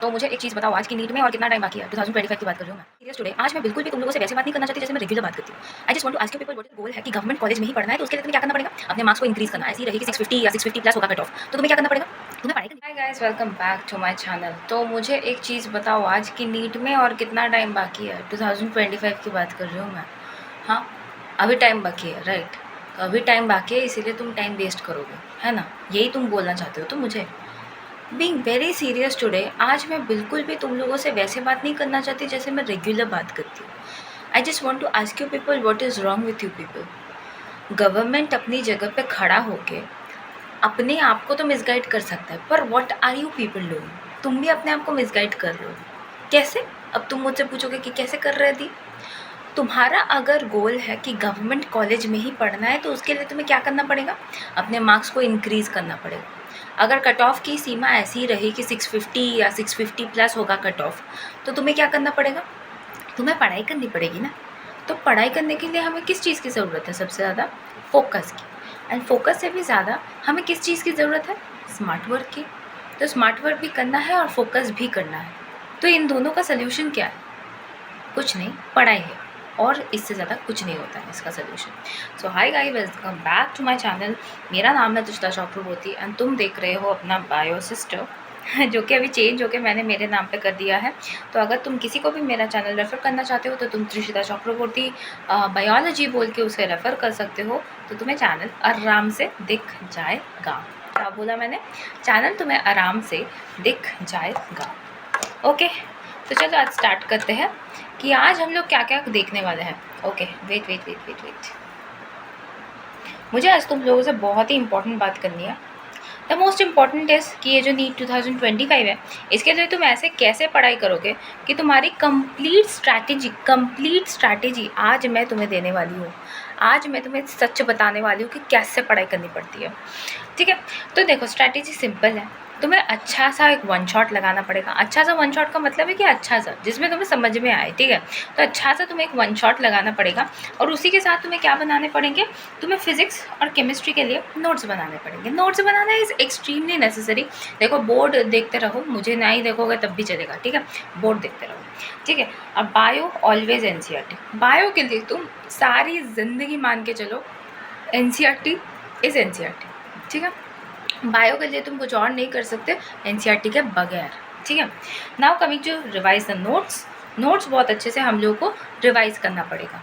तो मुझे एक चीज़ बताओ, आज की नीट में और कितना टाइम बाकी है? 2025 की बात कर रही हूँ मैं। सीरियस टुडे, आज मैं बिल्कुल भी तुम लोगों से वैसे बात नहीं करना चाहती जैसे मैं रेगुलर बात करती हूँ। I just want to ask you people, what is goal है कि गवर्नमेंट कॉलेज में ही पढ़ना है, तो उसके लिए तुम्हें क्या करना पड़ेगा? अपने मार्क्स को इंक्रीज करना है। ऐसी रहेगी 650 या 650 प्लस होगा कट ऑफ, तो तुम्हें क्या करना पड़ेगा? तुम्हें पढ़ाई करनी। Hi guys, welcome back to my channel. तो मुझे एक चीज़ बताओ, आज की नीट में और कितना टाइम बाकी है? 2025 की बात कर रही हूँ मैं। हाँ, अभी टाइम बाकी है, राइट? तो अभी टाइम बाकी है, इसीलिए तुम टाइम वेस्ट करोगे, है ना? यही तुम बोलना चाहते हो तो मुझे बीइंग वेरी सीरियस टुडे, आज मैं बिल्कुल भी तुम लोगों से वैसे बात नहीं करना चाहती जैसे मैं रेगुलर बात करती हूँ। I just want to ask you people, what is wrong with you people? Government अपनी जगह पे खड़ा होके अपने आप को तो मिसगाइड कर सकता है, पर what are you people doing? तुम भी अपने आप को मिसगाइड कर रहे हो। कैसे? अब तुम मुझसे पूछोगे कि कैसे कर रहे थी? तुम्हारा अगर गोल है कि गवर्नमेंट कॉलेज में ही पढ़ना है, तो उसके लिए तुम्हें क्या करना पड़ेगा? अपने मार्क्स को इंक्रीज़ करना पड़ेगा। अगर कट ऑफ की सीमा ऐसी रही कि 650 या 650 प्लस होगा कट ऑफ, तो तुम्हें क्या करना पड़ेगा? तुम्हें पढ़ाई करनी पड़ेगी ना। तो पढ़ाई करने के लिए हमें किस चीज़ की ज़रूरत है? सबसे ज़्यादा फोकस की। एंड फोकस से भी ज़्यादा हमें किस चीज़ की ज़रूरत है? स्मार्ट वर्क की। तो स्मार्ट वर्क भी करना है और फोकस भी करना है। तो इन दोनों का सल्यूशन क्या है? कुछ नहीं, पढ़ाई है। और इससे ज़्यादा कुछ नहीं होता है इसका solution. So hi guys, welcome back to my channel. मेरा नाम है तुष्टा चक्रवर्ती एंड तुम देख रहे हो अपना बायो सिस्टर जो कि अभी चेंज होकर मैंने मेरे नाम पे कर दिया है। तो अगर तुम किसी को भी मेरा चैनल रेफ़र करना चाहते हो तो तुम त्रिशिता चक्रवर्ती बायोलॉजी बोल के उसे रेफ़र कर सकते हो, तो तुम्हें चैनल आराम से दिख जाएगा। क्या बोला मैंने? चैनल तुम्हें आराम से दिख जाएगा। ओके, तो चलो आज स्टार्ट करते हैं कि आज हम लोग क्या क्या देखने वाले हैं। Okay, wait. मुझे आज तुम लोगों से बहुत ही इंपॉर्टेंट बात करनी है। द मोस्ट इम्पॉर्टेंट इज़ कि ये जो नीट 2025 है, इसके लिए तुम ऐसे कैसे पढ़ाई करोगे कि तुम्हारी कंप्लीट स्ट्रैटेजी आज मैं तुम्हें देने वाली हूँ। आज मैं तुम्हें सच बताने वाली हूँ कि कैसे पढ़ाई करनी पड़ती है। ठीक है, तो देखो स्ट्रैटेजी सिंपल है। तुम्हें अच्छा सा एक वन शॉट लगाना पड़ेगा। अच्छा सा वन शॉट का मतलब है कि अच्छा सा जिसमें तुम्हें समझ में आए। ठीक है, तो अच्छा सा तुम्हें एक वन शॉट लगाना पड़ेगा और उसी के साथ तुम्हें क्या बनाने पड़ेंगे? तुम्हें फिजिक्स और केमिस्ट्री के लिए नोट्स बनाने पड़ेंगे। Notes banana is extremely necessary. देखो, बोर्ड देखते रहो, मुझे नहीं देखोगे तब भी चलेगा। ठीक है, बोर्ड देखते रहो। ठीक है, अब बायो ऑलवेज एनसीईआरटी। बायो के लिए तुम सारी ज़िंदगी मान के चलो एनसीईआरटी इज़ एनसीईआरटी। ठीक है, बायो के लिए तुम कुछ और नहीं कर सकते एनसीईआरटी के बगैर। ठीक है, now coming to revise the notes बहुत अच्छे से हम लोग को रिवाइज करना पड़ेगा।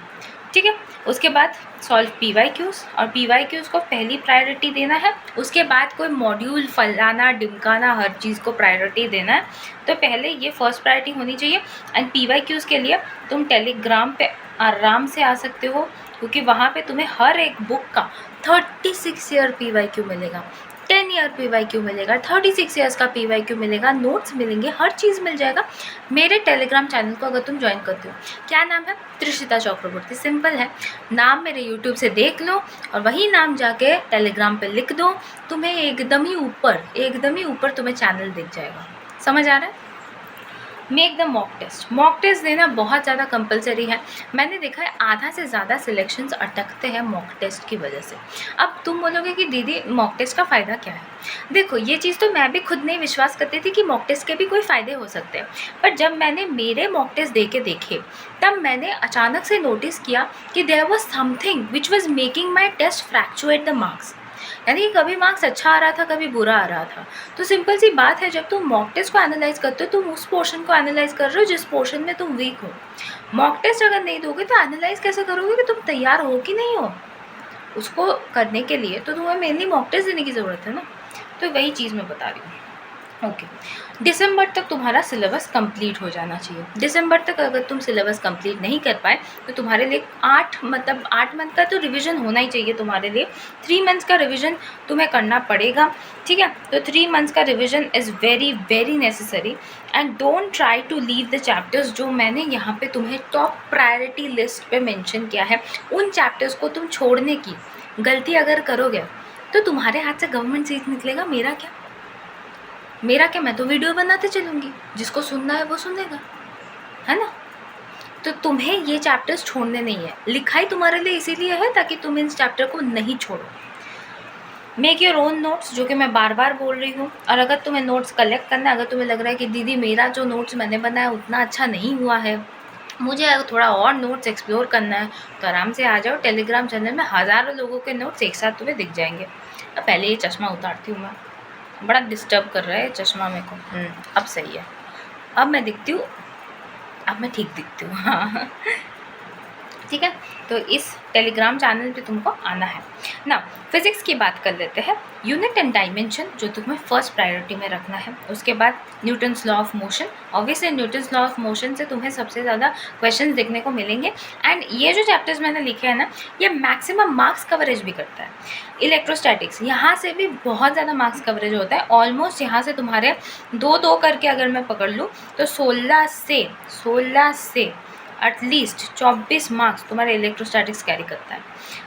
ठीक है, उसके बाद सॉल्व पीवाईक्यूज़, और पीवाईक्यूज़ को पहली प्रायोरिटी देना है। उसके बाद कोई मॉड्यूल फलाना ढिमकाना हर चीज़ को प्रायोरिटी देना है, तो पहले ये फर्स्ट प्रायोरिटी होनी चाहिए। एंड पीवाईक्यूज़ के लिए तुम टेलीग्राम पे आराम से आ सकते हो, क्योंकि वहाँ पे तुम्हें हर एक बुक का 36 ईयर पीवाईक्यू मिलेगा, 10 ईयर पीवाईक्यू मिलेगा, 36 ईयर्स का पीवाईक्यू मिलेगा, नोट्स मिलेंगे, हर चीज़ मिल जाएगा मेरे टेलीग्राम चैनल को अगर तुम ज्वाइन करते हो। क्या नाम है? त्रिशिता चक्रवर्ती। सिंपल है, नाम मेरे यूट्यूब से देख लो और वही नाम जाके टेलीग्राम पे लिख दो, तुम्हें एकदम ही ऊपर तुम्हें चैनल दिख जाएगा। समझ आ रहा है? मेक द मॉक टेस्ट देना बहुत ज़्यादा कंपलसरी है। मैंने देखा है आधा से ज़्यादा सिलेक्शंस अटकते हैं मॉक टेस्ट की वजह से। अब तुम बोलोगे कि दीदी मॉक टेस्ट का फ़ायदा क्या है? देखो, ये चीज़ तो मैं भी खुद नहीं विश्वास करती थी कि मॉक टेस्ट के भी कोई फ़ायदे हो सकते हैं, पर जब मैंने मेरे मॉक टेस्ट दे के देखे तब मैंने अचानक से नोटिस किया कि there was something which was making my test fluctuate the marks. यानी कि कभी मार्क्स अच्छा आ रहा था, कभी बुरा आ रहा था। तो सिंपल सी बात है, जब तुम मॉक टेस्ट को एनालाइज करते हो तुम उस पोर्शन को एनालाइज कर रहे हो जिस पोर्शन में तुम वीक हो। मॉक टेस्ट अगर नहीं दोगे तो एनालाइज कैसे करोगे कि तुम तैयार हो कि नहीं हो? उसको करने के लिए तो तुम्हें मेनली मॉक टेस्ट देने की ज़रूरत है ना। तो वही चीज़ मैं बता रही हूँ। ओके, दिसंबर तक तुम्हारा सिलेबस कंप्लीट हो जाना चाहिए। दिसंबर तक अगर तुम सिलेबस कंप्लीट नहीं कर पाए तो तुम्हारे लिए 8 मंथ का तो रिवीजन होना ही चाहिए तुम्हारे लिए। 3 मंथ्स का रिवीजन तुम्हें करना पड़ेगा। ठीक है, तो 3 मंथ्स का revision is very very necessary. And don't try to leave the chapters जो मैंने यहाँ पे तुम्हें टॉप प्रायोरिटी लिस्ट पे मेंशन किया है। उन चैप्टर्स को तुम छोड़ने की गलती अगर करोगे तो तुम्हारे हाथ से गवर्नमेंट सीट निकलेगा। मेरा क्या, मैं तो वीडियो बनाते चलूँगी, जिसको सुनना है वो सुनेगा, है ना। तो तुम्हें ये चैप्टर्स छोड़ने नहीं है। लिखाई तुम्हारे लिए इसीलिए है ताकि तुम इन चैप्टर को नहीं छोड़ो। मेक योर ओन नोट्स, जो कि मैं बार बार बोल रही हूँ। और अगर तुम्हें नोट्स कलेक्ट करना है, अगर तुम्हें लग रहा है कि दीदी मेरा जो नोट्स मैंने बनाया उतना अच्छा नहीं हुआ है, मुझे थोड़ा और नोट्स एक्सप्लोर करना है, तो आराम से आ जाओ टेलीग्राम चैनल में। हज़ारों लोगों के नोट्स एक साथ तुम्हें दिख जाएंगे। अब पहले ये चश्मा उतारती हूँ मैं, बड़ा डिस्टर्ब कर रहा है चश्मा मेरे को। अब सही है, अब मैं दिखती हूँ, अब मैं ठीक दिखती हूँ। हाँ ठीक है, तो इस टेलीग्राम चैनल पे तुमको आना है ना। फिजिक्स की बात कर लेते हैं। यूनिट एंड डायमेंशन जो तुम्हें फर्स्ट प्रायोरिटी में रखना है। उसके बाद Newton's law of motion. Obviously Newton's law of motion से तुम्हें सबसे ज़्यादा क्वेश्चंस देखने को मिलेंगे। एंड ये जो चैप्टर्स मैंने लिखे हैं ना, ये मैक्सिमम मार्क्स कवरेज भी करता है। इलेक्ट्रोस्टैटिक्स, यहाँ से भी बहुत ज़्यादा मार्क्स कवरेज होता है। ऑलमोस्ट यहाँ से तुम्हारे 2-2 करके अगर मैं पकड़ लूँ तो 16 से एटलीस्ट 24 मार्क्स तुम्हारे इलेक्ट्रोस्टैटिक्स कैरी करता है।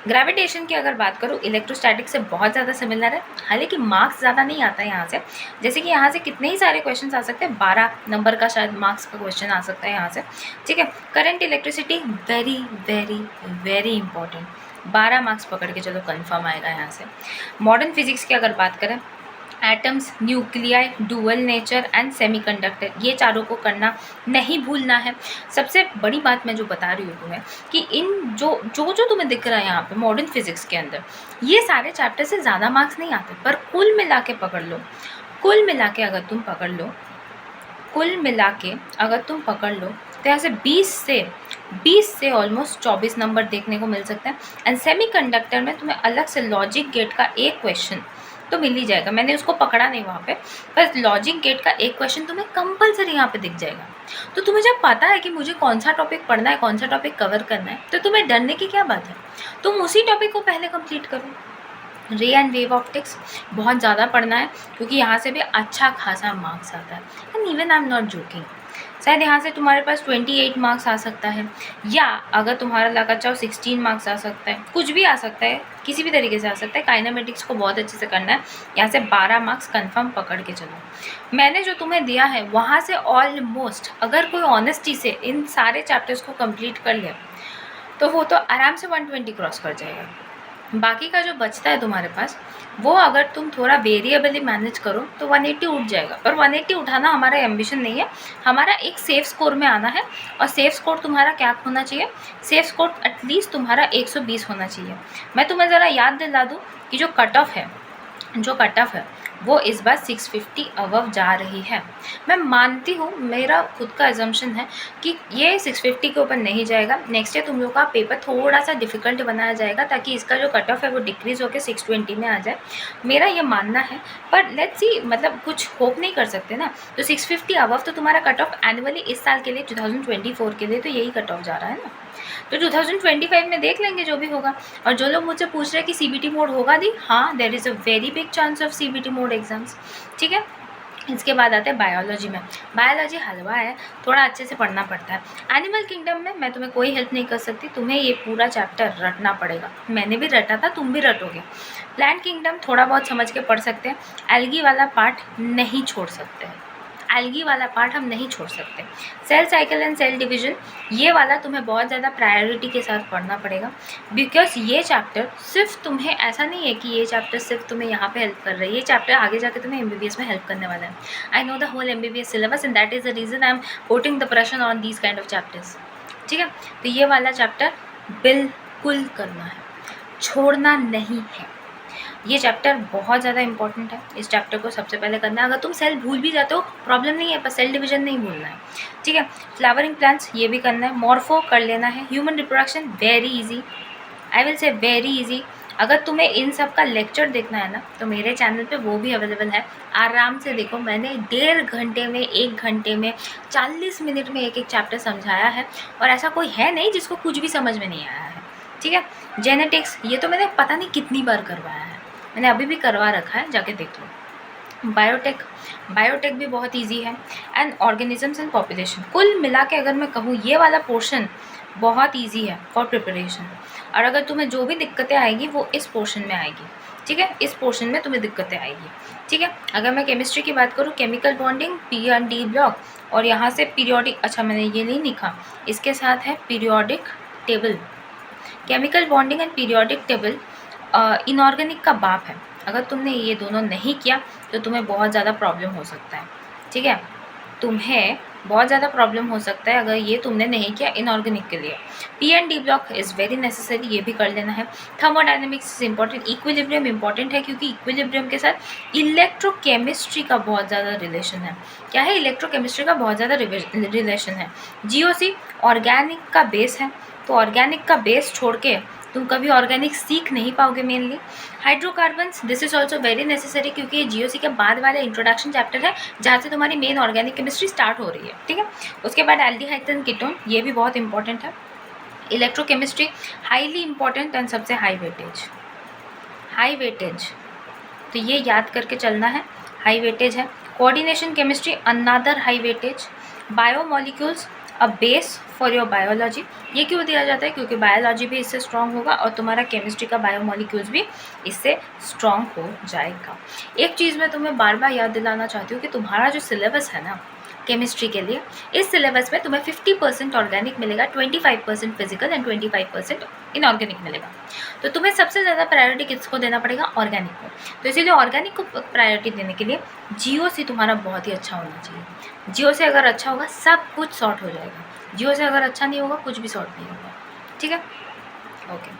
ग्रेविटेशन की अगर बात करूँ, इलेक्ट्रोस्टैटिक्स से बहुत ज़्यादा सिमिलर है, हालांकि मार्क्स ज़्यादा नहीं आता है यहाँ से। जैसे कि यहाँ से कितने ही सारे क्वेश्चन आ सकते हैं, 12 नंबर का शायद मार्क्स का क्वेश्चन आ सकता है यहाँ से। ठीक है, current electricity very very very important, 12 marks पकड़ के चलो कन्फर्म आएगा यहाँ से। मॉडर्न फिजिक्स की अगर बात करें, atoms, nuclei, dual nature and semiconductor, ये चारों को करना नहीं भूलना है। सबसे बड़ी बात मैं जो बता रही हूँ तुम्हें कि इन जो तुम्हें दिख रहा है यहाँ पे मॉडर्न फिजिक्स के अंदर, ये सारे चैप्टर से ज़्यादा मार्क्स नहीं आते, पर कुल मिला के पकड़ लो, कुल मिला के अगर तुम पकड़ लो, कुल मिला के अगर तुम पकड़ लो तो यहाँ से 20 से ऑलमोस्ट 24 नंबर देखने को मिल सकते हैं। एंड सेमीकंडक्टर में तुम्हें अलग से लॉजिक गेट का एक क्वेश्चन तो मिल ही जाएगा, मैंने उसको पकड़ा नहीं वहाँ पे, पर लॉजिक गेट का एक क्वेश्चन तुम्हें कंपलसरी यहाँ पे दिख जाएगा। तो तुम्हें जब पता है कि मुझे कौन सा टॉपिक पढ़ना है, कौन सा टॉपिक कवर करना है, तो तुम्हें डरने की क्या बात है, तुम उसी टॉपिक को पहले कंप्लीट करो। रे एंड वेव ऑप्टिक्स बहुत ज़्यादा पढ़ना है, क्योंकि यहाँ से भी अच्छा खासा मार्क्स आता है। And even I am not joking, शायद यहाँ से तुम्हारे पास 28 मार्क्स आ सकता है, या अगर तुम्हारा लगा चाहो 16 मार्क्स आ सकता है, कुछ भी आ सकता है, किसी भी तरीके से आ सकता है। काइनेमेटिक्स को बहुत अच्छे से करना है, यहाँ से 12 मार्क्स कंफर्म पकड़ के चलो। मैंने जो तुम्हें दिया है वहाँ से ऑलमोस्ट अगर कोई ऑनेस्टी से इन सारे चैप्टर्स को कंप्लीट कर ले तो वो तो आराम से 120 क्रॉस कर जाएगा। बाकी का जो बचता है तुम्हारे पास, वो अगर तुम थोड़ा वेरिएबली मैनेज करो तो 180 उठ जाएगा। पर 180 उठाना हमारा एम्बिशन नहीं है, हमारा एक सेफ स्कोर में आना है। और सेफ स्कोर तुम्हारा क्या होना चाहिए, सेफ स्कोर एटलीस्ट तुम्हारा 120 होना चाहिए। मैं तुम्हें ज़रा याद दिला दूँ कि जो कट ऑफ है वो इस बार 650 अबव जा रही है। मैं मानती हूँ, मेरा खुद का एजम्पशन है कि ये 650 के ऊपर नहीं जाएगा। नेक्स्ट ईयर तुम लोग का पेपर थोड़ा सा डिफ़िकल्ट बनाया जाएगा ताकि इसका जो कट ऑफ है वो डिक्रीज़ होकर 620 में आ जाए, मेरा ये मानना है। पर लेट्स सी, मतलब कुछ होप नहीं कर सकते ना। तो 650 अबव तो तुम्हारा कट ऑफ एनुअली इस साल के लिए 2024 के लिए तो यही कट ऑफ जा रहा है ना। तो 2025 में देख लेंगे जो भी होगा। और जो लोग मुझसे पूछ रहे हैं कि सीबीटी मोड होगा दी, हाँ, there is a very big chance of CBT mode exams. ठीक है, इसके बाद आते हैं बायोलॉजी में। बायोलॉजी हलवा है, थोड़ा अच्छे से पढ़ना पड़ता है। एनिमल किंगडम में मैं तुम्हें कोई हेल्प नहीं कर सकती, तुम्हें ये पूरा चैप्टर रटना पड़ेगा। मैंने भी रटा था, तुम भी रटोगे। प्लांट किंगडम थोड़ा बहुत समझ के पढ़ सकते हैं, एल्गी वाला पार्ट नहीं छोड़ सकते हैं, एल्गी वाला पार्ट हम नहीं छोड़ सकते। Cell cycle and cell division, ये वाला तुम्हें बहुत ज़्यादा प्रायोरिटी के साथ पढ़ना पड़ेगा, बिकॉज ये चैप्टर सिर्फ तुम्हें, ऐसा नहीं है कि ये चैप्टर सिर्फ तुम्हें यहाँ पे हेल्प कर रहा है, ये चैप्टर आगे जाकर तुम्हें एमबीबीएस में हेल्प करने वाला है। I know the whole MBBS syllabus and that is the reason I am putting the pressure on these kind of chapters. ठीक है, तो ये वाला चैप्टर बिल्कुल करना है, छोड़ना नहीं है। ये चैप्टर बहुत ज़्यादा इंपॉर्टेंट है, इस चैप्टर को सबसे पहले करना है। अगर तुम सेल भूल भी जाते हो प्रॉब्लम नहीं है, पर सेल डिवीजन नहीं भूलना है। ठीक है, फ्लावरिंग प्लांट्स ये भी करना है, मॉर्फो कर लेना है। Human reproduction very easy, I will say very easy. अगर तुम्हें इन सब का लेक्चर देखना है ना, तो मेरे चैनल पे वो भी अवेलेबल है, आराम से देखो। मैंने 1.5 घंटे में, 1 घंटे में 40 मिनट में एक चैप्टर समझाया है, और ऐसा कोई है नहीं जिसको कुछ भी समझ में नहीं आया है। ठीक है, जेनेटिक्स ये तो मैंने पता नहीं कितनी बार करवाया है, मैंने अभी भी करवा रखा है, जाके देख लो। बायोटेक भी बहुत इजी है। एंड ऑर्गेनिजम्स एंड पॉपुलेशन, कुल मिला के अगर मैं कहूँ ये वाला पोर्शन बहुत इजी है फॉर प्रिपरेशन। और अगर तुम्हें जो भी दिक्कतें आएगी वो इस पोर्शन में आएगी। ठीक है, इस पोर्शन में तुम्हें दिक्कतें आएगी। ठीक है, अगर मैं केमिस्ट्री की बात करूँ, केमिकल बॉन्डिंग, P&D ब्लॉक, और यहाँ से पीरियोडिक, अच्छा मैंने ये नहीं लिखा, इसके साथ है periodic table. Chemical bonding and periodic table inorganic का बाप है। अगर तुमने ये दोनों नहीं किया तो तुम्हें बहुत ज़्यादा प्रॉब्लम हो सकता है, ठीक है। तुम्हें बहुत ज़्यादा प्रॉब्लम हो सकता है अगर ये तुमने नहीं किया इनऑर्गेनिक के लिए। P and D block is very necessary, ये भी कर लेना है। Thermodynamics is important, equilibrium important है क्योंकि इक्विलिब्रियम के साथ इलेक्ट्रोकेमिस्ट्री का बहुत ज़्यादा रिलेशन है। क्या है? इलेक्ट्रोकेमिस्ट्री का बहुत ज़्यादा रिलेशन है। जीओसी ऑर्गेनिक का बेस है, तो ऑर्गेनिक का बेस छोड़ के तुम कभी ऑर्गेनिक सीख नहीं पाओगे mainly. Hydrocarbons, this is also very necessary क्योंकि ये जीओसी के बाद वाला इंट्रोडक्शन चैप्टर है जहाँ से तुम्हारी मेन ऑर्गेनिक केमिस्ट्री स्टार्ट हो रही है, ठीक है। उसके बाद एल्डिहाइड्स एंड कीटोन, ये भी बहुत इंपॉर्टेंट है। इलेक्ट्रोकेमिस्ट्री हाईली इंपॉर्टेंट एंड सबसे हाई वेटेज, तो ये याद करके चलना है, हाई वेटेज है। Coordination chemistry another high weightage. Biomolecules a base for your biology, ये क्यों दिया जाता है? क्योंकि बायोलॉजी भी इससे स्ट्रॉन्ग होगा और तुम्हारा केमिस्ट्री का बायोमोलिक्यूल्स भी इससे स्ट्रॉन्ग हो जाएगा। एक चीज़ मैं तुम्हें बार बार याद दिलाना चाहती हूँ कि तुम्हारा जो सिलेबस है ना केमिस्ट्री के लिए, इस सिलेबस में तुम्हें 50% ऑर्गेनिक मिलेगा, 25% फिजिकल एंड 25% इनऑर्गेनिक मिलेगा। तो तुम्हें सबसे ज़्यादा प्रायोरिटी किसको देना पड़ेगा? ऑर्गेनिक को। तो इसीलिए ऑर्गेनिक को प्रायोरिटी देने के लिए जीओसी तुम्हारा बहुत ही अच्छा होना चाहिए। जियो से अगर अच्छा होगा सब कुछ सॉर्ट हो जाएगा, जियो से अगर अच्छा नहीं होगा कुछ भी सॉर्ट नहीं होगा, ठीक है। ओके,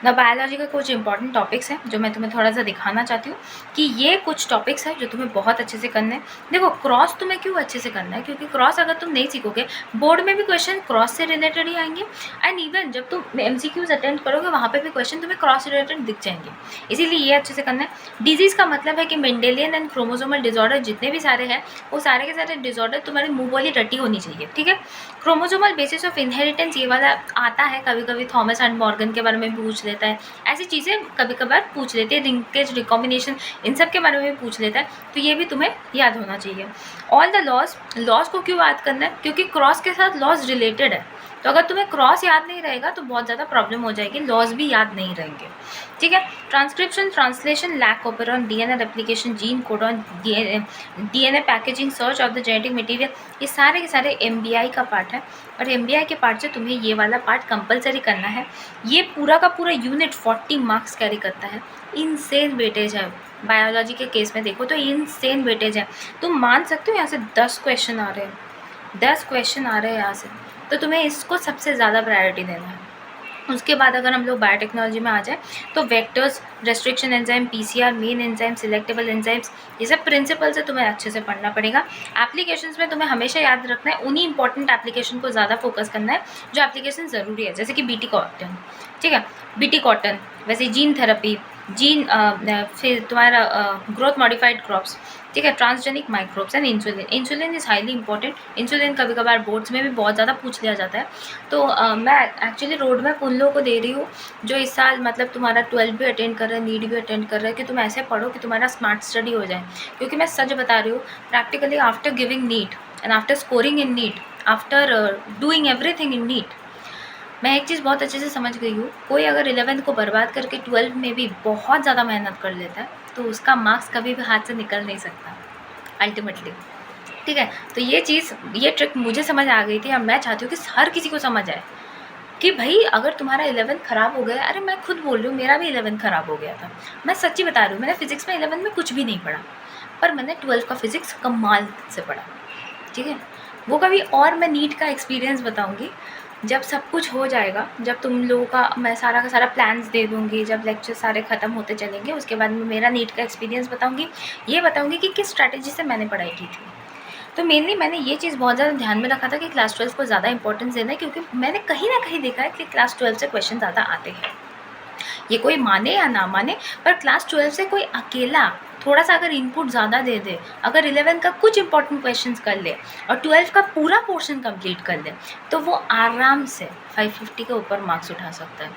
द बायोलॉजी के कुछ इंपॉर्टेंट टॉपिक्स हैं जो मैं तुम्हें थोड़ा सा दिखाना चाहती हूँ कि ये कुछ टॉपिक्स हैं जो तुम्हें बहुत अच्छे से करने हैं। देखो क्रॉस तुम्हें क्यों अच्छे से करना है? क्योंकि क्रॉस अगर तुम नहीं सीखोगे बोर्ड में भी क्वेश्चन क्रॉस से रिलेटेड ही आएंगे एंड इवन जब तुम एमसीक्यूज अटेंड करोगे वहाँ पे भी क्वेश्चन तुम्हें क्रॉस रिलेटेड दिख जाएंगे, इसीलिए ये अच्छे से करना है। डिजीज़ का मतलब है कि मेंडेलियन एंड क्रोमोसोमल डिजॉर्डर जितने भी सारे हैं वो सारे के सारे डिजॉर्डर तुम्हारी मुँह बोली रटी होनी चाहिए, ठीक है। क्रोमोसोमल बेसिस ऑफ इनहेरिटेंस ये वाला आता है, कभी कभी थॉमस एंड मॉर्गन के बारे में भी पूछ लेता है, ऐसी चीज़ें कभी कभार पूछ लेते हैं, लिंकेज रिकॉम्बिनेशन इन सब के बारे में भी पूछ लेता है, तो ये भी तुम्हें याद होना चाहिए। ऑल द लॉज को क्यों याद करना है? क्योंकि क्रॉस के साथ लॉज रिलेटेड है, तो अगर तुम्हें क्रॉस याद नहीं रहेगा तो बहुत ज़्यादा प्रॉब्लम हो जाएगी, लॉज भी याद नहीं रहेंगे, ठीक है। Transcription, translation, lac operon, DNA replication, gene codon, DNA packaging, search of the genetic material, ये सारे के सारे एमबीआई का पार्ट है और एमबीआई के पार्ट से तुम्हें ये वाला पार्ट कंपलसरी करना है। ये पूरा का पूरा यूनिट 40 मार्क्स कैरी करता है, इनसेन वेटेज है। बायोलॉजी के केस में देखो तो इनसेन वेटेज है, तुम मान सकते हो यहाँ से 10 क्वेश्चन आ रहे हैं, 10 क्वेश्चन आ रहे हैं यहाँ से, तो तुम्हें इसको सबसे ज़्यादा प्रायोरिटी देना है। उसके बाद अगर हम लोग बायोटेक्नोलॉजी में आ जाए तो vectors, restriction enzyme, PCR, main enzyme, selectable enzymes, ये सब प्रिंसिपल से तुम्हें अच्छे से पढ़ना पड़ेगा। एप्लीकेशंस में तुम्हें हमेशा याद रखना है, उन्हीं इंपॉर्टेंट एप्लीकेशन को ज़्यादा फोकस करना है जो एप्लीकेशन ज़रूरी है, जैसे कि बीटी कॉटन, ठीक है, बीटी कॉटन, वैसे जीन थेरेपी, फिर तुम्हारा ग्रोथ मॉडिफाइड क्रॉप्स, ठीक है, transgenic microbes and insulin. Insulin is highly important, insulin कभी कभार बोर्ड्स में भी बहुत ज़्यादा पूछ लिया जाता है, तो मैं एक्चुअली रोड मैप उन लोगों को दे रही हूँ जो इस साल मतलब तुम्हारा 12 भी अटेंड कर रहे हैं, नीट भी अटेंड कर रहे हैं, कि तुम ऐसे पढ़ो कि तुम्हारा स्मार्ट स्टडी हो जाए। क्योंकि मैं सच बता रही हूँ, practically after giving NEET and after scoring in NEET, after doing everything in NEET, मैं एक चीज़ बहुत अच्छे से समझ गई हूँ, कोई अगर 11th को बर्बाद करके 12th में भी बहुत ज़्यादा मेहनत कर लेता है तो उसका मार्क्स कभी भी हाथ से निकल नहीं सकता अल्टीमेटली, ठीक है। तो ये चीज़, ये ट्रिक मुझे समझ आ गई थी, अब मैं चाहती हूँ कि हर किसी को समझ आए कि भाई अगर तुम्हारा 11th ख़राब हो गया, अरे मैं खुद बोल रही हूँ मेरा भी 11th ख़राब हो गया था, मैं सच्ची बता रही हूँ, मैंने फिज़िक्स में 11th में कुछ भी नहीं पढ़ा, पर मैंने 12th का फिज़िक्स कमाल से पढ़ा, ठीक है। वो कभी और मैं नीट का एक्सपीरियंस बताऊँगी जब सब कुछ हो जाएगा, जब तुम लोगों का मैं सारा का सारा प्लान्स दे दूँगी, जब लेक्चर सारे ख़त्म होते चलेंगे, उसके बाद मैं मेरा नीट का एक्सपीरियंस बताऊँगी, ये बताऊँगी कि किस स्ट्रैटेजी से मैंने पढ़ाई की थी। तो मेनली मैंने ये चीज़ बहुत ज़्यादा ध्यान में रखा था कि क्लास 12 को ज़्यादा इंपॉर्टेंस देना है, क्योंकि मैंने कहीं ना कहीं देखा है कि क्लास 12 से क्वेश्चन ज़्यादा आते हैं, ये कोई माने या ना माने, पर क्लास 12 से कोई अकेला थोड़ा सा अगर इनपुट ज़्यादा दे दे, अगर 11 का कुछ इंपॉर्टेंट क्वेश्चंस कर ले और 12 का पूरा पोर्शन कंप्लीट कर ले, तो वो आराम से 550 के ऊपर मार्क्स उठा सकता है।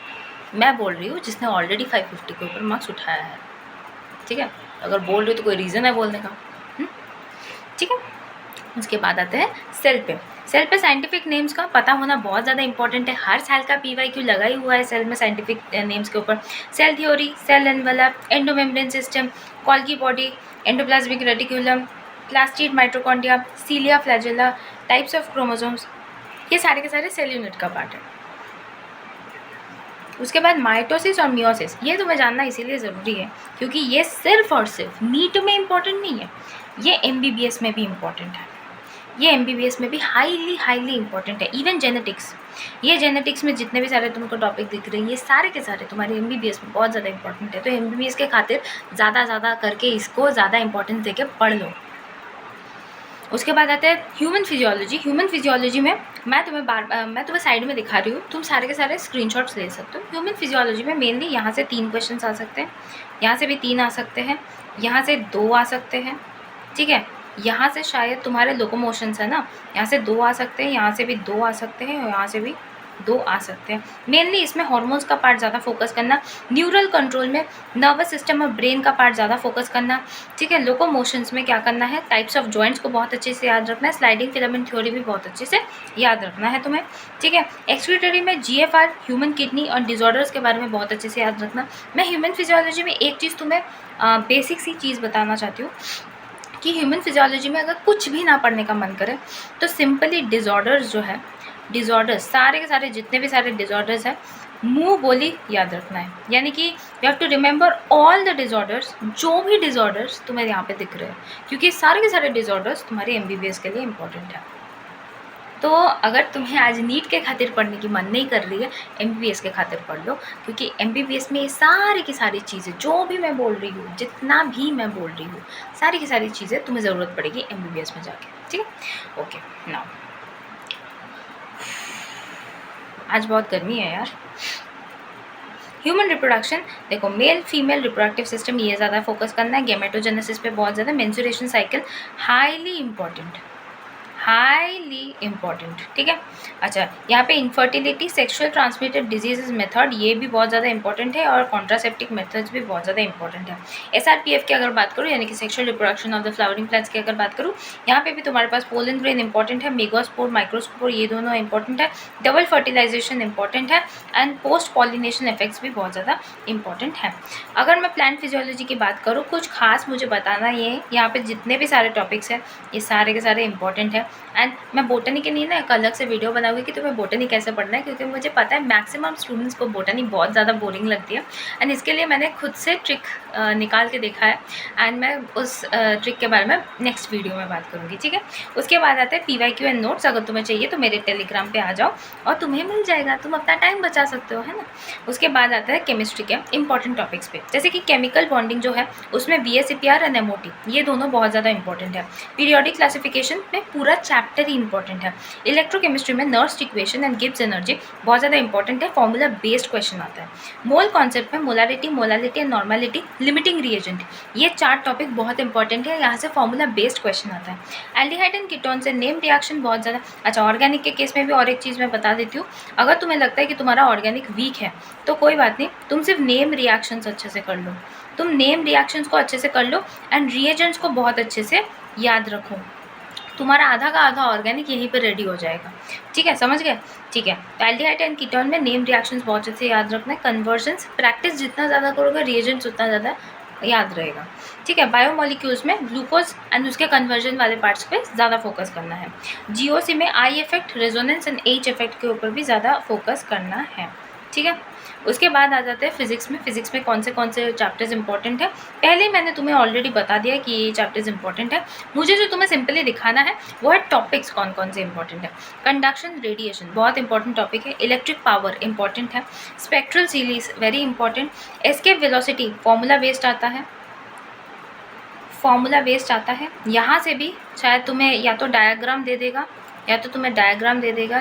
मैं बोल रही हूँ जिसने ऑलरेडी 550 के ऊपर मार्क्स उठाया है, ठीक है। अगर बोल रही हो तो कोई रीज़न है बोलने का, ठीक है। उसके बाद आते हैं सेल पे। सेल पे साइंटिफिक नेम्स का पता होना बहुत ज़्यादा इंपॉर्टेंट है, हर साल का PYQ लगा ही हुआ है सेल में साइंटिफिक नेम्स के ऊपर। Cell theory, cell envelope, endomembrane system, Golgi body, endoplasmic reticulum, plastid mitochondria, cilia flagella, types of chromosomes, ये सारे के सारे सेल यूनिट का पार्ट है। उसके बाद माइटोसिस और मियोसिस, ये तुम्हें जानना इसीलिए ज़रूरी है क्योंकि ये सिर्फ और सिर्फ नीट में इम्पॉर्टेंट नहीं है, ये MBBS में भी इम्पॉर्टेंट है, ये MBBS में भी हाईली इंपॉर्टेंट है। इवन जेनेटिक्स, ये जेनेटिक्स में जितने भी सारे तुमको टॉपिक दिख रहे हैं ये सारे के सारे तुम्हारे MBBS में बहुत ज़्यादा इंपॉर्टेंट है। तो MBBS के खातिर ज़्यादा करके इसको ज़्यादा इंपॉर्टेंस देके पढ़ लो। उसके बाद आते हैं ह्यूमन फिजियोलॉजी। ह्यूमन फिजियोलॉजी में मैं तुम्हें साइड में दिखा रही हूँ, तुम सारे के सारे स्क्रीनशॉट्स ले सकते हो। ह्यूमन फिजियोलॉजी में मेनली यहाँ से 3 क्वेश्चन आ सकते हैं, यहाँ से भी 3 आ सकते हैं, यहाँ से 2 आ सकते हैं, ठीक है। यहाँ से शायद तुम्हारे लोकोमोशंस है ना, यहाँ से 2 आ सकते हैं, यहाँ से भी 2 आ सकते हैं और यहाँ से भी 2 आ सकते हैं। मेनली इसमें हार्मोन्स का पार्ट ज़्यादा फोकस करना, न्यूरल कंट्रोल में नर्वस सिस्टम और ब्रेन का पार्ट ज़्यादा फोकस करना, ठीक है। लोकोमोशंस में क्या करना है, टाइप्स ऑफ जॉइंट्स को बहुत अच्छे से याद रखना है, स्लाइडिंग फिलामेंट थ्योरी भी बहुत अच्छे से याद रखना है तुम्हें, ठीक है। एक्सक्रीटरी में GFR, ह्यूमन किडनी और डिजॉर्डर्स के बारे में बहुत अच्छे से याद रखना। मैं ह्यूमन फिजियोलॉजी में एक चीज़ तुम्हें बेसिक सी चीज़ बताना चाहती हूँ कि ह्यूमन फिजियोलॉजी में अगर कुछ भी ना पढ़ने का मन करे तो सिंपली डिजॉर्डर्स जो है, डिजॉर्डर्स सारे के सारे जितने भी सारे डिजॉर्डर्स हैं मुंह बोली याद रखना है। यानी कि you have to remember all the disorders, जो भी डिजॉर्डर्स तुम्हें यहाँ पे दिख रहे हैं, क्योंकि सारे के सारे डिजॉर्डर्स तुम्हारे MBBS के लिए इंपॉर्टेंट है। तो अगर तुम्हें आज नीट के खातिर पढ़ने की मन नहीं कर रही है, MBBS के खातिर पढ़ लो, क्योंकि MBBS में ये सारी की सारी चीज़ें जो भी मैं बोल रही हूँ, जितना भी मैं बोल रही हूँ, सारी की सारी चीज़ें तुम्हें ज़रूरत पड़ेगी MBBS में जाके, ठीक है। ओके, नाउ आज बहुत गर्मी है यार। ह्यूमन रिप्रोडक्शन, देखो मेल फीमेल रिप्रोडक्टिव सिस्टम ये ज़्यादा फोकस करना है, गेमेटोजेनेसिस पे बहुत ज़्यादा, मेंस्ट्रुएशन साइकिल हाईली इंपॉर्टेंट, ठीक है। अच्छा, यहाँ पे infertility, sexual transmitted diseases method ये भी बहुत ज़्यादा इंपॉर्टेंट है और कॉन्ट्रासेप्टिक मेथड्स भी बहुत ज़्यादा इंपॉर्टेंट है। SRPF की अगर बात करूँ यानी कि sexual reproduction of the flowering plants की अगर बात करूँ, यहाँ पे भी तुम्हारे पास पोलन ग्रेन इंपॉर्टेंट है, मेगास्पोर माइक्रोस्पोर ये दोनों इंपॉर्टेंट है, डबल फर्टिलाइजेशन इंपॉर्टेंट है एंड पोस्ट पॉलिनेशन इफेक्ट्स भी बहुत ज़्यादा इंपॉर्टेंट है। अगर मैं प्लांट फिजियोलॉजी की बात करूँ, कुछ खास मुझे बताना ये यहाँ पे जितने भी सारे टॉपिक्स हैं ये सारे के सारे इंपॉर्टेंट है। एंड मैं बोटनी के लिए ना एक अलग से वीडियो बनाऊंगी कि तुम्हें बोटनी कैसे पढ़ना है, क्योंकि मुझे पता है मैक्सिमम स्टूडेंट्स को बोटनी बहुत ज़्यादा बोरिंग लगती है एंड इसके लिए मैंने खुद से ट्रिक निकाल के देखा है एंड मैं उस ट्रिक के बारे में नेक्स्ट वीडियो में बात करूँगी, ठीक है। उसके बाद आते हैं PYQ एंड नोट्स। अगर तुम्हें चाहिए तो मेरे टेलीग्राम पे आ जाओ और तुम्हें मिल जाएगा, तुम अपना टाइम बचा सकते हो, है ना। उसके बाद आता है केमिस्ट्री के इंपॉर्टेंट टॉपिक्स पे, जैसे कि केमिकल बॉन्डिंग जो है उसमें VSEPR एंड MOT ये दोनों बहुत ज़्यादा इंपॉर्टेंट है। पीरियोडिक क्लासिफिकेशन में पूरा चैप्टर ही इंपॉर्टेंट है। इलेक्ट्रोकेमिस्ट्री में Nernst equation and Gibbs energy बहुत ज़्यादा इंपॉर्टेंट है, फॉर्मूला बेस्ड क्वेश्चन आता है। मोल कॉन्सेप्ट में molarity, molality and normality, limiting reagent ये 4 टॉपिक बहुत इंपॉर्टेंट है, यहाँ से फॉर्मूला बेस्ड क्वेश्चन आता है। एल्डिहाइड एंड कीटोन से नेम रिएक्शन बहुत ज़्यादा। अच्छा, ऑर्गेनिक के केस में भी और एक चीज़ मैं बता देती हूँ, अगर तुम्हें लगता है कि तुम्हारा ऑर्गेनिक वीक है तो कोई बात नहीं, तुम सिर्फ नेम रिएक्शंस अच्छे से कर लो, तुम नेम रिएक्शंस को अच्छे से कर लो एंड रिएजेंट्स को बहुत अच्छे से याद रखो, तुम्हारा आधा का आधा ऑर्गेनिक यहीं पे रेडी हो जाएगा, ठीक है, समझ गए, ठीक है। तो एल्डिहाइड एंड कीटोन में नेम रिएक्शंस बहुत अच्छे से याद रखना है। कन्वर्जन्स प्रैक्टिस जितना ज़्यादा करोगे रिएजेंट्स उतना ज़्यादा याद रहेगा, ठीक है। बायोमोलिक्यूल्स में ग्लूकोज एंड उसके कन्वर्जन वाले पार्ट्स पे ज़्यादा फोकस करना है। GOC में I effect, resonance and H effect के ऊपर भी ज़्यादा फोकस करना है, ठीक है। उसके बाद आ जाते हैं फिजिक्स में। फिजिक्स में कौन से चैप्टर्स इंपॉर्टेंट है, पहले मैंने तुम्हें ऑलरेडी बता दिया कि ये चैप्टर्स इंपॉर्टेंट है। मुझे जो तुम्हें सिंपली दिखाना है वो है टॉपिक्स कौन से इंपॉर्टेंट है। कंडक्शन, रेडिएशन बहुत इंपॉर्टेंट टॉपिक है। इलेक्ट्रिक पावर इंपॉर्टेंट है। Spectral series very important. Escape velocity formula based आता है, यहाँ से भी शायद तुम्हें या तो डायग्राम दे देगा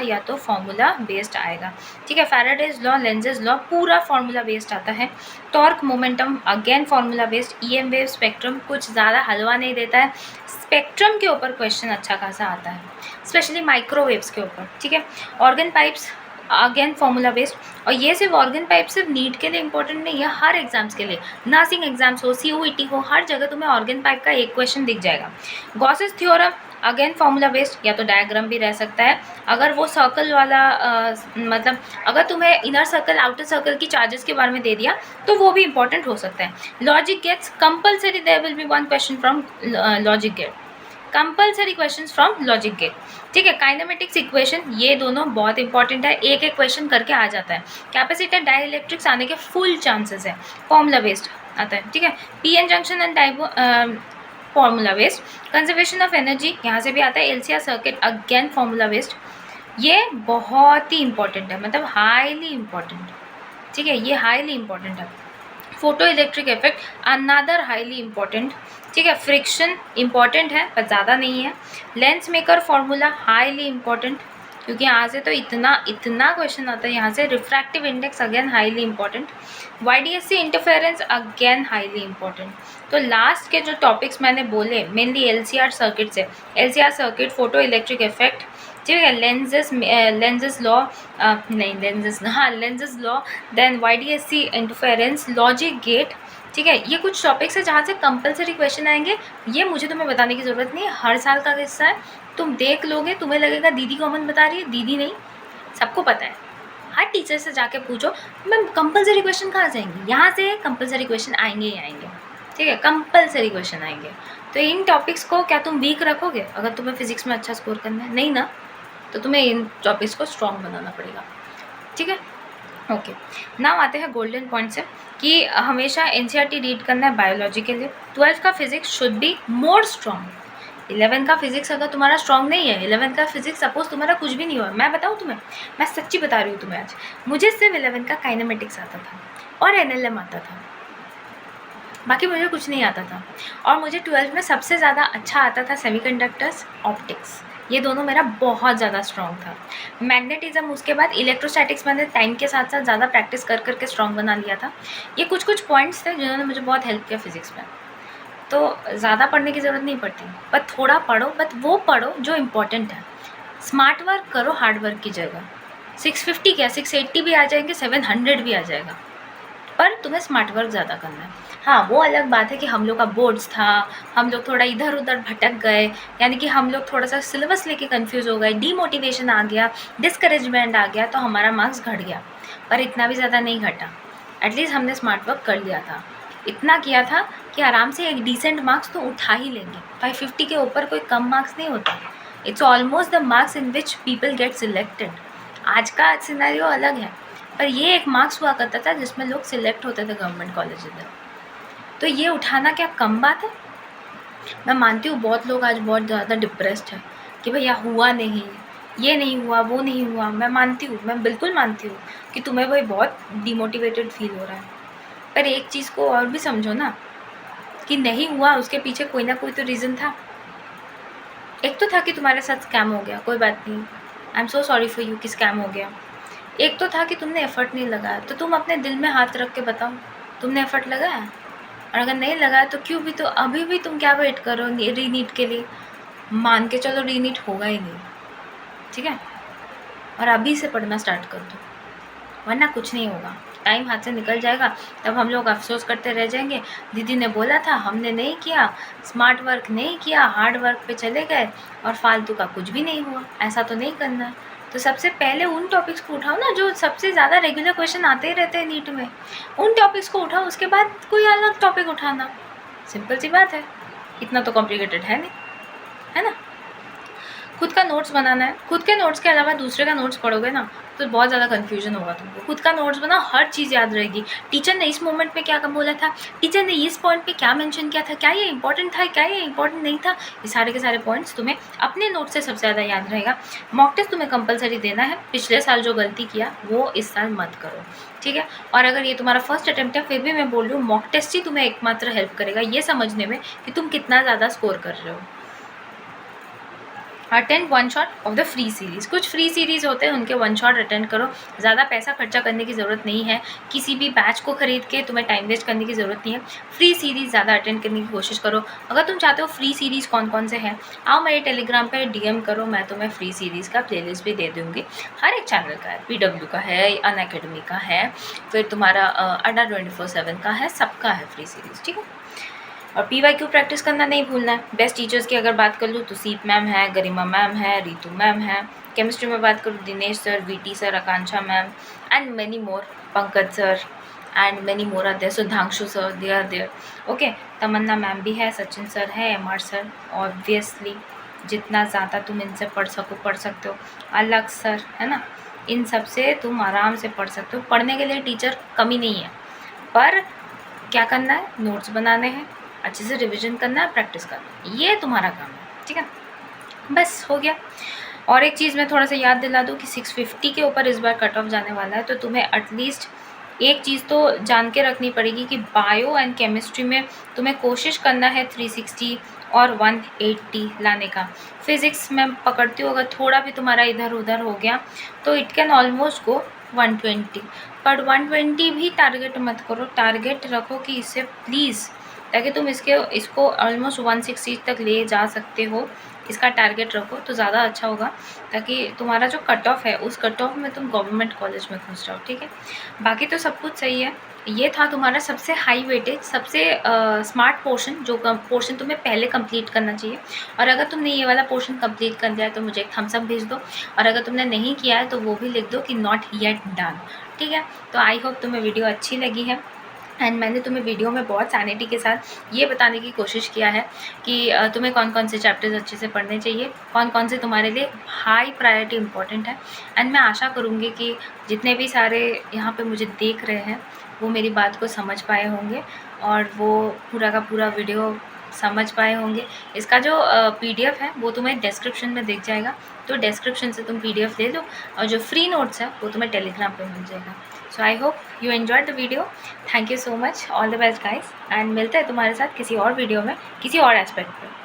या तो फॉर्मूला बेस्ड आएगा, ठीक है। फैराडेज लॉ, लेंजेस लॉ पूरा फॉर्मूला बेस्ड आता है। Torque, momentum again formula based. EM wave, spectrum कुछ ज़्यादा हलवा नहीं देता है, स्पेक्ट्रम के ऊपर क्वेश्चन अच्छा खासा आता है, स्पेशली माइक्रोवेव्स के ऊपर, ठीक है। Organ pipes again formula based. और ये सिर्फ ऑर्गन पाइप सिर्फ नीट के लिए इंपॉर्टेंट नहीं है, हर एग्जाम्स के लिए, नर्सिंग एग्जाम्स हो, COET हो, हर जगह तुम्हें ऑर्गन पाइप का एक क्वेश्चन दिख जाएगा। Gauss's theorem again formula based, या तो डायग्राम भी रह सकता है। अगर वो सर्कल वाला मतलब अगर तुम्हें इनर सर्कल आउटर सर्कल की चार्जेस के बारे में दे दिया तो वो भी इंपॉर्टेंट हो सकता है। Logic gates compulsory, there will be one question from logic gate, compulsory questions from logic gate, ठीक है। काइनेमेटिक्स इक्वेशन, ये दोनों बहुत इंपॉर्टेंट है, एक एक क्वेश्चन करके आ जाता है। कैपेसिटर डाइलेक्ट्रिक्स आने के फुल चांसेस है, फॉर्मूला बेस्ड आता है, ठीक है। P N junction and diode formula based. Conservation of energy यहाँ से भी आता है। LCR circuit again formula based. ये बहुत ही इंपॉर्टेंट है, मतलब हाईली इंपॉर्टेंट, ठीक है, ये हाईली इंपॉर्टेंट है। Photo electric effect another highly important, ठीक है। फ्रिक्शन इंपॉर्टेंट है पर ज़्यादा नहीं है। Lens maker formula highly important, क्योंकि यहाँ से तो इतना क्वेश्चन आता है यहाँ से। Refractive index again highly important. YDSE interference again highly important. तो लास्ट के जो टॉपिक्स मैंने बोले मेनली एलसीआर सर्किट से, LCR circuit, photo electric effect, ठीक है, लेंजेस लॉ, नहीं लेंजेस, हाँ Lenz's law, then YDSE interference, logic gate, ठीक है। ये कुछ टॉपिक्स है जहाँ से कंपलसरी क्वेश्चन आएंगे। ये मुझे तुम्हें बताने की ज़रूरत नहीं है, हर साल का किस्सा है। तुम देख लोगे, तुम्हें लगेगा दीदी कॉमन बता रही है, दीदी नहीं, सबको पता है। हर टीचर से जाके पूछो मैम कंपलसरी क्वेश्चन कहाँ से आएंगे, यहाँ से कंपलसरी क्वेश्चन आएंगे ही आएंगे, ठीक है, कंपलसरी क्वेश्चन आएंगे। तो इन टॉपिक्स को क्या तुम वीक रखोगे? अगर तुम्हें फिजिक्स में अच्छा स्कोर करना है, नहीं ना, तो तुम्हें इन टॉपिक्स को स्ट्रॉन्ग बनाना पड़ेगा, ठीक है। ओके, नाउ आते हैं गोल्डन पॉइंट से कि हमेशा एनसीईआरटी रीड करना है बायोलॉजी के लिए। 12th का physics should be more strong. 11 का फिजिक्स अगर तुम्हारा स्ट्रॉन्ग नहीं है, 11 का फिजिक्स सपोज तुम्हारा कुछ भी नहीं हुआ, मैं बताऊँ तुम्हें, मैं सच्ची बता रही हूँ तुम्हें आज, मुझे सिर्फ 11 का काइनेमेटिक्स आता था और एनएलएम आता था, बाकी मुझे कुछ नहीं आता था। और मुझे 12th में सबसे ज़्यादा अच्छा आता था सेमीकंडक्टर्स, ऑप्टिक्स, ये दोनों मेरा बहुत ज़्यादा स्ट्रॉन्ग था। मैग्नेटिज्म, उसके बाद इलेक्ट्रोस्टैटिक्स मैंने टाइम के साथ साथ ज़्यादा प्रैक्टिस कर करके स्ट्रॉन्ग बना लिया था। ये कुछ पॉइंट्स थे जिन्होंने मुझे बहुत हेल्प किया फिजिक्स में। तो ज़्यादा पढ़ने की ज़रूरत नहीं पड़ती, बट थोड़ा पढ़ो, बट वो पढ़ो जो इम्पोर्टेंट है। स्मार्ट वर्क करो हार्ड वर्क की जगह। 650 क्या 680 भी आ जाएंगे, 700 भी आ जाएगा, पर तुम्हें स्मार्ट वर्क ज़्यादा करना है। हाँ, वो अलग बात है कि हम लोग का बोर्ड्स था, हम लोग थोड़ा इधर उधर भटक गए, यानी कि हम लोग थोड़ा सा सिलेबस लेके कंफ्यूज हो गए, डीमोटिवेशन आ गया, डिस्करेजमेंट आ गया, तो हमारा मार्क्स घट गया। पर इतना भी ज़्यादा नहीं घटा, एटलीस्ट हमने स्मार्ट वर्क कर लिया था। इतना किया था कि आराम से एक डिसेंट मार्क्स तो उठा ही लेंगे। 550 के ऊपर कोई कम मार्क्स नहीं होता। It's almost the marks in which people get selected. आज का सिनेरियो अलग है, पर ये एक मार्क्स हुआ करता था जिसमें लोग सिलेक्ट होते थे गवर्नमेंट कॉलेज में। तो ये उठाना क्या कम बात है? मैं मानती हूँ बहुत लोग आज बहुत ज़्यादा डिप्रेस्ड है कि भैया हुआ नहीं, ये नहीं हुआ, वो नहीं हुआ। मैं मानती हूँ, मैं बिल्कुल मानती हूँ कि तुम्हें वही बहुत डिमोटिवेटेड फील हो रहा है, पर एक चीज़ को और भी समझो ना कि नहीं हुआ उसके पीछे कोई ना कोई तो रीज़न था। एक तो था कि तुम्हारे साथ स्कैम हो गया, कोई बात नहीं, I am so sorry for you कि स्कैम हो गया। एक तो था कि तुमने एफ़र्ट नहीं लगाया, तो तुम अपने दिल में हाथ रख के बताओ तुमने एफ़र्ट लगाया? और अगर नहीं लगाया तो क्यों भी, तो अभी भी तुम क्या वेट करो रीनीट के लिए? मान के चलो रीनीट होगा ही नहीं, ठीक है, और अभी से पढ़ना स्टार्ट कर दो, वरना कुछ नहीं होगा। टाइम हाथ से निकल जाएगा, तब हम लोग अफसोस करते रह जाएंगे, दीदी ने बोला था, हमने नहीं किया, स्मार्ट वर्क नहीं किया, हार्ड वर्क पे चले गए और फालतू का कुछ भी नहीं हुआ। ऐसा तो नहीं करना है। तो सबसे पहले उन टॉपिक्स को उठाओ ना जो सबसे ज़्यादा रेगुलर क्वेश्चन आते ही रहते हैं नीट में, उन टॉपिक्स को उठाओ, उसके बाद कोई अलग टॉपिक उठाना। सिंपल सी बात है, इतना तो कॉम्प्लिकेटेड है नहीं, है ना। खुद का नोट्स बनाना है, खुद के नोट्स के अलावा दूसरे का नोट्स पढ़ोगे ना तो बहुत ज़्यादा कन्फ्यूजन होगा तुमको। खुद का नोट्स बनाओ, हर चीज़ याद रहेगी। टीचर ने इस मोमेंट पे क्या बोला था, टीचर ने इस पॉइंट पे क्या मेंशन किया था, क्या ये इंपॉर्टेंट था, क्या ये इंपॉर्टेंट नहीं था, ये सारे के सारे पॉइंट्स तुम्हें अपने नोट से सबसे ज़्यादा याद रहेगा। मॉक टेस्ट तुम्हें कंपलसरी देना है। पिछले साल जो गलती किया वो इस साल मत करो, ठीक है। और अगर ये तुम्हारा फर्स्ट अटैम्प्ट है, फिर भी मैं बोल रही हूँ मॉक टेस्ट ही तुम्हें एकमात्र हेल्प करेगा ये समझने में कि तुम कितना ज़्यादा स्कोर कर रहे हो। Attend one shot of the free series, कुछ फ्री सीरीज़ होते हैं उनके वन शॉट अटेंड करो। ज़्यादा पैसा खर्चा करने की ज़रूरत नहीं है, किसी भी बैच को ख़रीद के तुम्हें टाइम वेस्ट करने की ज़रूरत नहीं है। फ्री सीरीज़ ज़्यादा अटेंड करने की कोशिश करो। अगर तुम चाहते हो फ्री सीरीज़ कौन कौन से हैं, आओ मेरे टेलीग्राम पर डीएम करो, मैं तुम्हें फ्री सीरीज़ का प्लेलिस्ट भी दे दूँगी। हर एक चैनल का है, PW का है, अनअकैडमी का है, फिर तुम्हारा अड्डा 24/7 का है, सबका है फ्री सीरीज़, ठीक है। और PYQ प्रैक्टिस करना नहीं भूलना है। बेस्ट टीचर्स की अगर बात कर लूँ तो सीप मैम है, गरिमा मैम है, रितु मैम है। केमिस्ट्री में बात करूँ Dinesh sir, VT sir, Akanksha ma'am and many more, Pankaj sir, and many more are there, Sudhanshu sir they are there, okay. Tamanna ma'am भी है, सचिन सर है, एमआर सर, ऑब्वियसली जितना ज़्यादा तुम इनसे पढ़ सकते हो। अलग सर है ना, इन सब से तुम आराम से पढ़ सकते हो। पढ़ने के लिए टीचर कमी नहीं है, पर क्या करना है, नोट्स बनाने हैं, अच्छे से रिविजन करना है, प्रैक्टिस करना है, ये तुम्हारा काम है, ठीक है। बस हो गया। और एक चीज़ मैं थोड़ा सा याद दिला दूँ कि 650 के ऊपर इस बार कट ऑफ जाने वाला है, तो तुम्हें एटलीस्ट एक चीज़ तो जान के रखनी पड़ेगी कि बायो एंड केमिस्ट्री में तुम्हें कोशिश करना है 360 और 180 लाने का। फिज़िक्स में पकड़ती हूँ, अगर थोड़ा भी तुम्हारा इधर उधर हो गया तो इट कैन ऑलमोस्ट गो 120, पर 120 भी टारगेट मत करो, टारगेट रखो कि इससे प्लीज़, ताकि तुम इसको ऑलमोस्ट 160 तक ले जा सकते हो, इसका टारगेट रखो तो ज़्यादा अच्छा होगा, ताकि तुम्हारा जो कट ऑफ है उस कट ऑफ में तुम गवर्नमेंट कॉलेज में घुस जाओ, ठीक है। बाकी तो सब कुछ सही है। ये था तुम्हारा सबसे हाई वेटेज, सबसे स्मार्ट पोर्शन, जो पोर्शन तुम्हें पहले कंप्लीट करना चाहिए। और अगर तुमने ये वाला पोर्शन कंप्लीट कर दिया है तो मुझे एक थम्स अप भेज दो, और अगर तुमने नहीं किया है तो वो भी लिख दो कि नॉट येट डन, ठीक है। तो आई होप तुम्हें वीडियो अच्छी लगी है, एंड मैंने तुम्हें वीडियो में बहुत सैनिटी के साथ ये बताने की कोशिश किया है कि तुम्हें कौन कौन से चैप्टर्स अच्छे से पढ़ने चाहिए, कौन कौन से तुम्हारे लिए हाई प्रायोरिटी इंपॉर्टेंट है। एंड मैं आशा करूँगी कि जितने भी सारे यहाँ पे मुझे देख रहे हैं वो मेरी बात को समझ पाए होंगे, और वो पूरा का पूरा वीडियो समझ पाए होंगे। इसका जो PDF है वो तुम्हें डिस्क्रिप्शन में दिख जाएगा, तो डिस्क्रिप्शन से तुम PDF ले लो, और जो फ्री नोट्स है वो तुम्हें टेलीग्राम पे मिल जाएगा। So I hope you enjoyed the video, thank you so much, all the best guys, and मिलते हैं तुम्हारे साथ किसी और वीडियो में किसी और एस्पेक्ट पे।